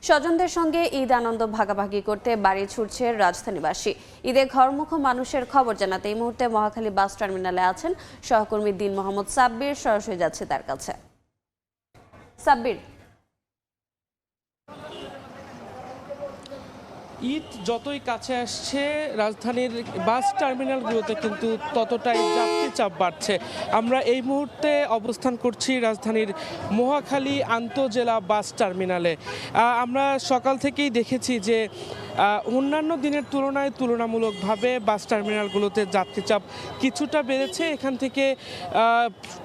স্বজনদের সঙ্গে ঈদ আনন্দ ভাগাভাগি করতে বাড়ি ছুটছে রাজধানীবাসী। ঈদে ঘরমুখো মানুষের খবর জানাতে এই মুহূর্তে মহাখালী বাস টার্মিনালে আছেন সহকর্মী দিন মোহাম্মদ সাব্বির। সরাসরি যাচ্ছে তার কাছে। সাব্বির, ঈদ যতই কাছে আসছে রাজধানীর বাস টার্মিনালগুলোতে কিন্তু ততটাই যাত্রী চাপ বাড়ছে। আমরা এই মুহূর্তে অবস্থান করছি রাজধানীর মহাখালী আন্তঃজেলা বাস টার্মিনালে। আমরা সকাল থেকেই দেখেছি যে অন্যান্য দিনের তুলনায় তুলনামূলকভাবে বাস টার্মিনালগুলোতে যাত্রী চাপ কিছুটা বেড়েছে। এখান থেকে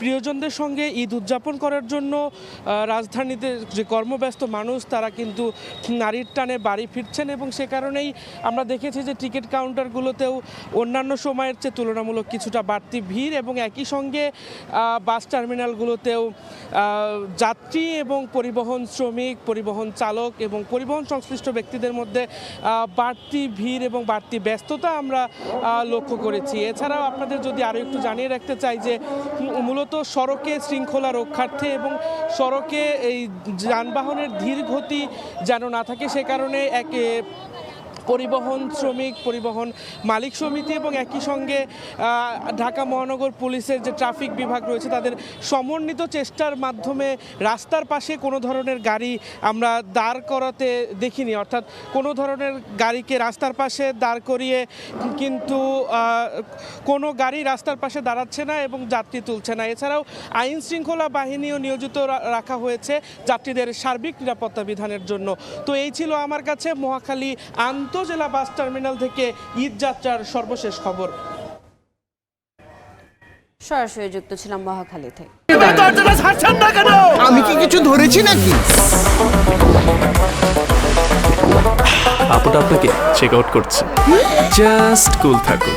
প্রিয়জনদের সঙ্গে ঈদ উদযাপন করার জন্য রাজধানীতে যে কর্মব্যস্ত মানুষ তারা কিন্তু নারীর টানে বাড়ি ফিরছেন এবং সে কারণেই আমরা দেখেছি যে টিকিট কাউন্টারগুলোতেও অন্যান্য সময়ের চেয়ে তুলনামূলক কিছুটা বাড়তি ভিড় এবং একই সঙ্গে বাস টার্মিনালগুলোতেও যাত্রী এবং পরিবহন শ্রমিক, পরিবহন চালক এবং পরিবহন সংশ্লিষ্ট ব্যক্তিদের মধ্যে বাড়তি ভিড় এবং বাড়তি ব্যস্ততা আমরা লক্ষ্য করেছি। এছাড়াও আপনাদের যদি আরও একটু জানিয়ে রাখতে চাই যে মূলত সড়কে শৃঙ্খলা রক্ষার্থে এবং সড়কে এই যানবাহনের ধীর গতি যেন না থাকে সে কারণে পরিবহন শ্রমিক, পরিবহন মালিক সমিতি এবং একই সঙ্গে ঢাকা মহানগর পুলিশের যে ট্রাফিক বিভাগ রয়েছে তাদের সমন্বিত চেষ্টার মাধ্যমে রাস্তার পাশে কোনো ধরনের গাড়ি আমরা দাঁড় করাতে দেখিনি। অর্থাৎ কোনো ধরনের গাড়িকে রাস্তার পাশে দাঁড় করিয়ে কিন্তু কোনো গাড়ি রাস্তার পাশে দাঁড়াচ্ছে না এবং যাত্রী তুলছে না। এছাড়াও আইন শৃঙ্খলা বাহিনীও নিয়োজিত রাখা হয়েছে যাত্রীদের সার্বিক নিরাপত্তা বিধানের জন্য। তো এই ছিল আমার কাছে মহাখালী আন্তঃজেলা বাস টার্মিনাল থেকে ঈদ যাত্রার সর্বশেষ খবর। সরাসরি যুক্ত ছিলাম মহাখালী থেকে। আমি কি কিছু ধরেছি নাকি? আপুটা আপনাকে চেক আউট করছে। জাস্ট কুল থাকুন।